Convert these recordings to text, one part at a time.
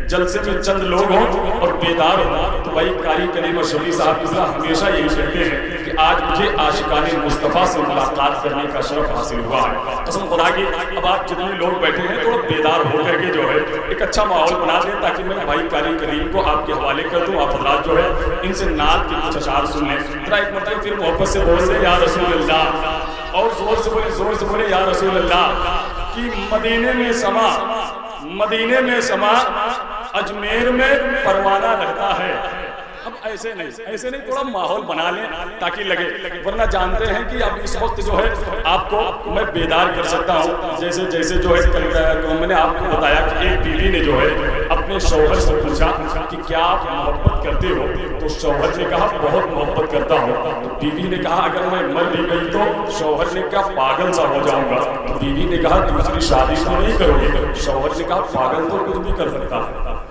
جلسے میں چند لوگ ہوں اور بیدار ہوں تو بھائی قاری کلیم شفیع صاحب اس طرح ہمیشہ یہی کہتے ہیں کہ آج مجھے عاشقان مصطفیٰ سے ملاقات کرنے کا شرف حاصل ہوا ہے. قسم خدا کی اب آپ جتنے لوگ بیٹھے ہیں تو بیدار ہو کر کے جو ہے ایک اچھا ماحول بنا دیں تاکہ میں بھائی قاری کلیم کو آپ کے حوالے کر دوں. آپ حضرات جو ہے ان سے نعت کے کچھ اشعار سن لیں. ذرا ایک مرتبہ پھر محبت سے بول دیں یا رسول اللہ، اور زور سے بولے یا رسول اللہ. کہ مدینے میں سما، مدینے میں سما، اجمیر میں پروانہ رہتا ہے. اب ایسے نہیں تھوڑا ماحول بنا لیں تاکہ لگے، ورنہ جانتے ہیں کہ اب اس وقت جو ہے آپ کو میں بیدار کر سکتا ہوں. جیسے جو ہے میں نے آپ کو بتایا کہ ایک بیوی نے جو ہے اپنے شوہر سے پوچھا کہ کیا آپ محبت کرتے ہو؟ تو شوہر نے کہا بہت محبت کرتا ہوں. تو بیوی نے کہا اگر میں مر بھی گئی تو؟ شوہر نے کہا پاگل سا ہو جاؤں گا. تو بیوی نے کہا دوسری شادی تو نہیں کرو گے؟ شوہر نے کہا پاگل تو کچھ بھی کر سکتا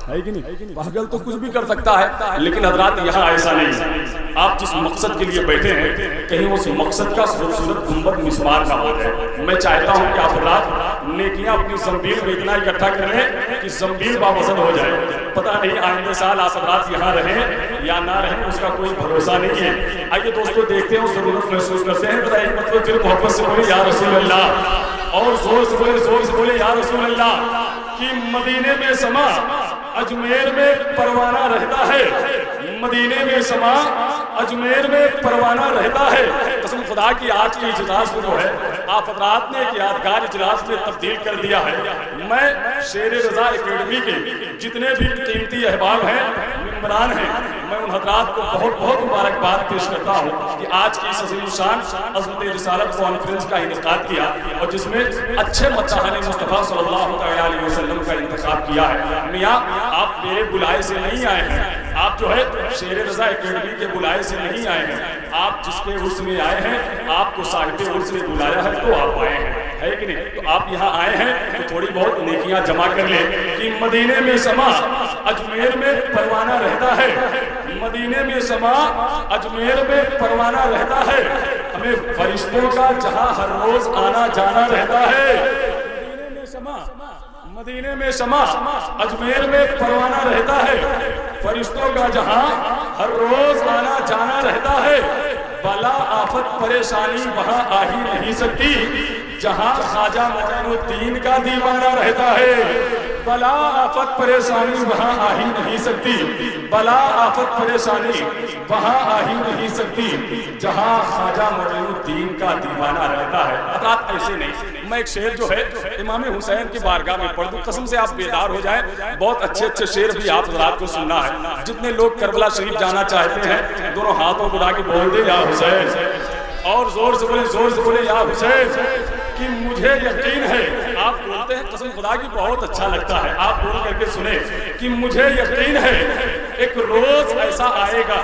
ہے کہ نہیں؟ پاگل تو کچھ بھی کر سکتا ہے، لیکن حضرات یہاں ایسا نہیں. آپ جس مقصد کے لیے بیٹھے ہیں کہیں اس مقصد کا خوبصورت گنبد مسمار نہ ہو جائے. میں چاہتا ہوں کہ آپ حضرات نیکیاں اپنی زنبیل میں اتنا اکٹھا کر لیں کہ زنبیل باوزن ہو جائے. پتہ نہیں آئندہ سال آپ حضرات یہاں رہیں یا نہ رہیں، اس کا کوئی بھروسہ نہیں ہے. آئیے دوستو دیکھتے ہیں، ضرورت محسوس کرتے ہیں. ذرا ایک مطلب پھر محبت سے بولے یا رسول اللہ، اور زور سے بولے یا رسول اللہ. کہ مدینے میں سما، اجمیر میں پروانہ رہتا ہے. مدینے میں سما، اجمیر میں پروانہ رہتا ہے. قسم خدا کی آج کی اجلاس کو جو ہے آپ حضرات نے ایک یادگار اجلاس میں تبدیل کر دیا ہے. میں شیر رضا اکیڈمی کے جتنے بھی قیمتی احباب ہیں، ممبران ہیں، میں ان حضرات کو بہت بہت مبارکباد پیش کرتا ہوں کہ آج کی اس عظیم الشان عظمت رسالت کانفرنس کا انعقاد کیا اور جس میں اچھے مداحان مصطفیٰ صلی اللہ علیہ وسلم کا انتخاب کیا ہے. میاں آپ میرے بلائے سے نہیں آئے ہیں، آپ جو ہے شیر رضا اکیڈمی کے بلائے سے نہیں آئے ہیں. آپ جس کے عرس میں آئے ہیں، آپ کو صاحب عرس نے بلایا ہے تو آپ آئے ہیں، ہے کہ نہیں؟ تو آپ یہاں آئے ہیں تو تھوڑی بہت نیکیاں جمع کر لیں. کہ مدینے میں سما، اجمیر میں پروانہ رہتا ہے. مدینے میں سما، اجمیر میں پروانہ رہتا ہے. ہمیں فرشتوں کا جہاں ہر روز آنا جانا رہتا ہے. مدینے میں سما، اجمیر میں پروانہ رہتا ہے. فرشتوں کا جہاں ہر روز آنا جانا رہتا ہے. بلا آفت پریشانی وہاں آ ہی نہیں سکتی جہاں خواجہ معین الدین کا دیوانہ رہتا ہے. بلا آفت پریشانی وہاں آ ہی نہیں سکتی، بلا آفت پریشانی وہاں آ ہی نہیں سکتی جہاں خواجہ معین الدین کا دیوانہ رہتا ہے. حضرات ایسے نہیں، میں ایک شعر جو ہے امام حسین کی بارگاہ میں پڑھ دوں، قسم سے آپ بیدار ہو جائیں. بہت اچھے شعر بھی آپ حضرات کو سننا ہے. جتنے لوگ کربلا شریف جانا چاہتے ہیں دونوں ہاتھوں کو اٹھا کے بول دے یا حسین، اور زور سے بولے یا حسین. کہ مجھے یقین ہے، آپ بولتے ہیں قسم خدا کی بہت اچھا لگتا ہے، آپ بول کر کے سنیں کہ مجھے یقین ہے ایک روز ایسا آئے گا.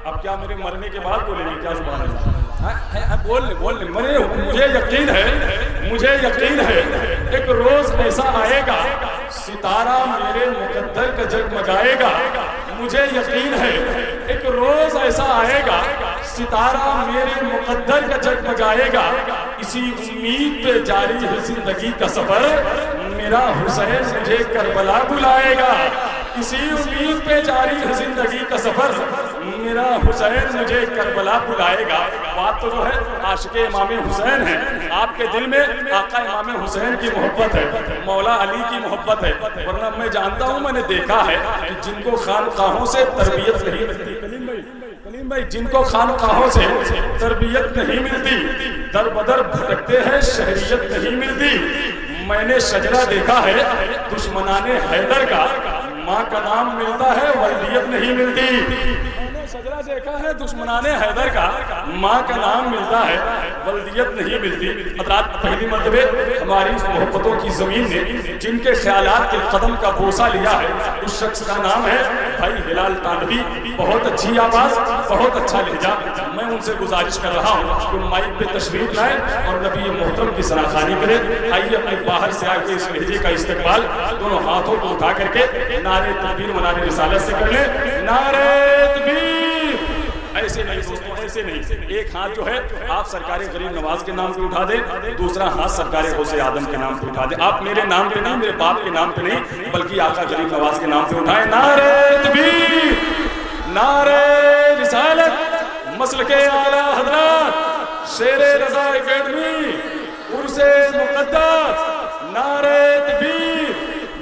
اب کیا میرے مرنے کے بعد بولیں گے؟ کیا سبحان اللہ، بول لیں. مجھے یقین ہے ایک روز ایسا آئے گا ستارہ میرے مقدر کا جگمگائے گا. مجھے یقین ہے ایک روز ایسا آئے گا ستارہ میرے مقدر کا جگمگائے گا. اسی امید پہ جاری ہے زندگی کا سفر، میرا حسین مجھے کربلا بلائے گا. اسی امید پہ جاری ہے زندگی کا سفر، میرا حسین مجھے کربلا بلائے گا. بات تو جو ہے عاشق امام حسین ہے، آپ کے دل میں آقا امام حسین کی محبت ہے، مولا علی کی محبت ہے. ورنہ میں جانتا ہوں، میں نے دیکھا ہے کہ جن کو خانقاہوں سے تربیت نہیں ملتی، کلیم بھائی جن کو خانقاہوں سے تربیت نہیں ملتی در بدر بھٹکتے ہیں، شہریت نہیں ملتی. میں نے شجرہ دیکھا ہے دشمنان حیدر کا، ماں کا نام ملتا ہے ولدیت نہیں ملتی. شجرہ دیکھا ہے دشمنان حیدر کا، ماں کا نام ملتا ہے ولدیت نہیں ملتی. حضرات پہلی مرتبہ ہماری اس محبتوں کی زمین نے جن کے خیالات کے قدم کا بوسہ لیا ہے اس شخص کا نام ہے بھائی ہلال تانوی. بہت اچھی آواز، بہت اچھا لہجہ. میں ان سے گزارش کر رہا ہوں کہ مائک پہ تشریف لائیں اور نبی محترم کی ثناخوانی کریں. آئیے اپنے باہر سے آ کے اس لہجے کا استقبال دونوں ہاتھوں کو اٹھا کر کے نعرے تکبیر و نعرے رسالت سے کر لیں. نعرے تکبیر، ایسے نہیں دوستوں، ایسے نہیں. ایک ہاتھ جو ہے آپ سرکار غریب نواز کے نام پہ اٹھا دیں، دوسرا ہاتھ سرکار غوث آدم کے نام پہ اٹھا دیں. آپ میرے نام پہ نہیں، میرے باپ کے نام پہ نہیں، بلکہ آقا غریب نواز کے نام پہ اٹھائیں. نعرہ تکبیر، نعرہ رسالت، مسلک اعلیٰ حضرات، شیر رضا اکیڈمی، عرس مقدس، نعرہ تکبیر،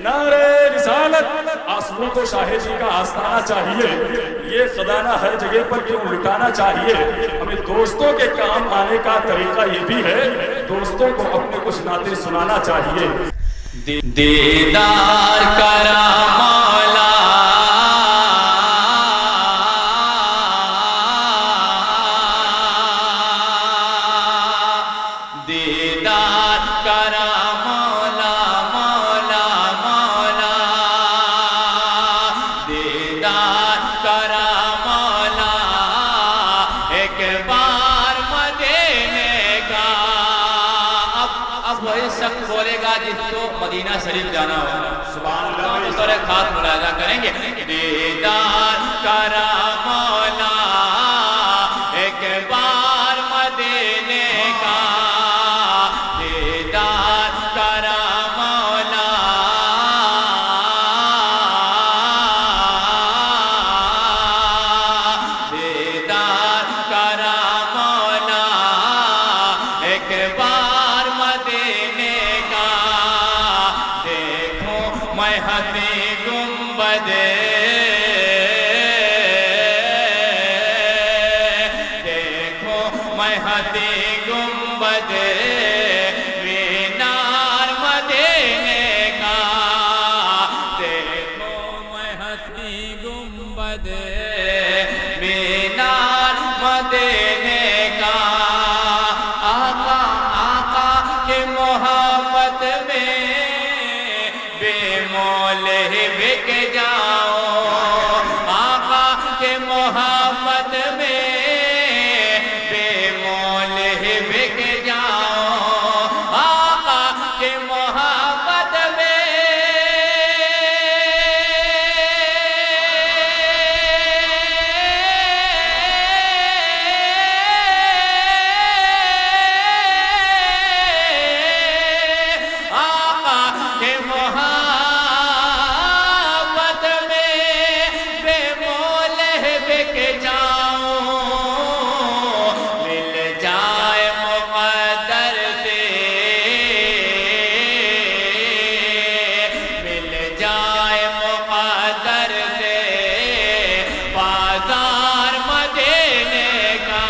نعرہ رسالت. آسموں کو شاہ جی کا آستانہ چاہیے، یہ خزانہ ہر جگہ پر کیوں لٹانا چاہیے. ہمیں دوستوں کے کام آنے کا طریقہ یہ بھی ہے، دوستوں کو اپنے کچھ نعتیں سنانا چاہیے. دیدار کرا مولا دیدار کرا مولا مولا مولا دیدار کرا مولا ایک بار مدینے کا. اب وہی شخص بولے گا جس کو مدینہ شریف جانا ہوگا. سبحان اللہ. بطور خاص ملاحظہ کریں گے. دیدار کرا مولا ایک بار مدینے کا، دیدار کرا مولا دیدار کرا مولا ایک بار مدینے کا. دیکھو میں ہنسی گنبد، دیکھو میں ہنسی گنبد مینار مدینے کا. دیکھو میں ہنسی گنبد مینار مدینے کا. آقا آقا کی محبت میں بے مول بک جاؤ. آقا کی محبت میں بے مول بک جاؤ. آقا کی محبت میں آقا کی محبت میں بے مول بک جاؤ. مل جائے مقدر سے، مل جائے مقدر سے بازار مدینے کا.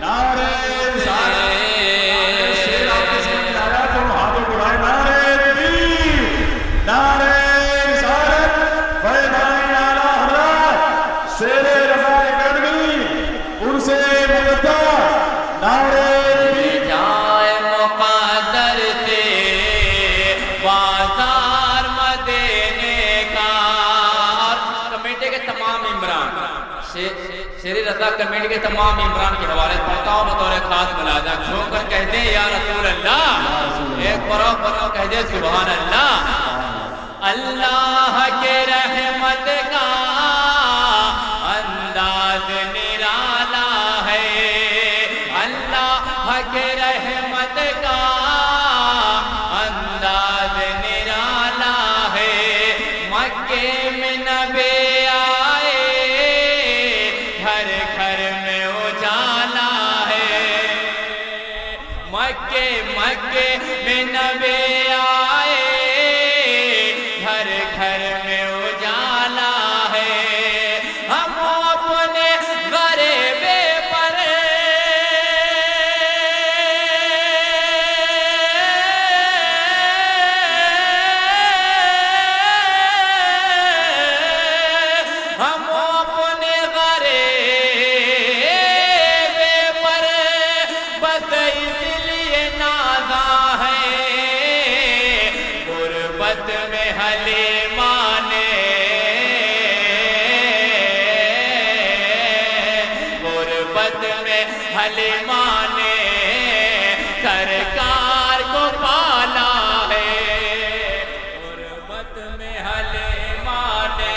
نعرہ رسالت. شیر آپ کے سمجھ میں آیا تو ہاتھوں کو اٹھائیں. نعرہ تکبیر، نعرہ رسالت، فیضان اعلیٰ حضرات، شیر رضا اکیڈمی، عرس مقدس، نعرہ تکبیر. جائے مقدر سے بازار مدینے کا. اور کمیٹی کے تمام ممبران، شیر رضا کمیٹی کے تمام ممبران کے حوالے سے پڑھتا ہوں بطور خاص ملاحظہ. چھو کر کہتے ہیں یا رسول اللہ، ایک بڑا کہہ دے سبحان اللہ. اللہ کے رحمت کا انداز نرالا ہے، اللہ کے رحمت کا انداز نرالا ہے. مکے میں نبی آئے، گھر گھر میں اجالا ہے. مکے میں نبی آئے، گھر گھر میں اجالا ہے. ہم اپنے غریبے پر ہم اپنے غریبے پر بس اس لیے نازا ہے. غربت میں حلیمہ نے، غربت میں حلیمہ نے سرکار کو پالا ہے. غربت میں حلیمہ نے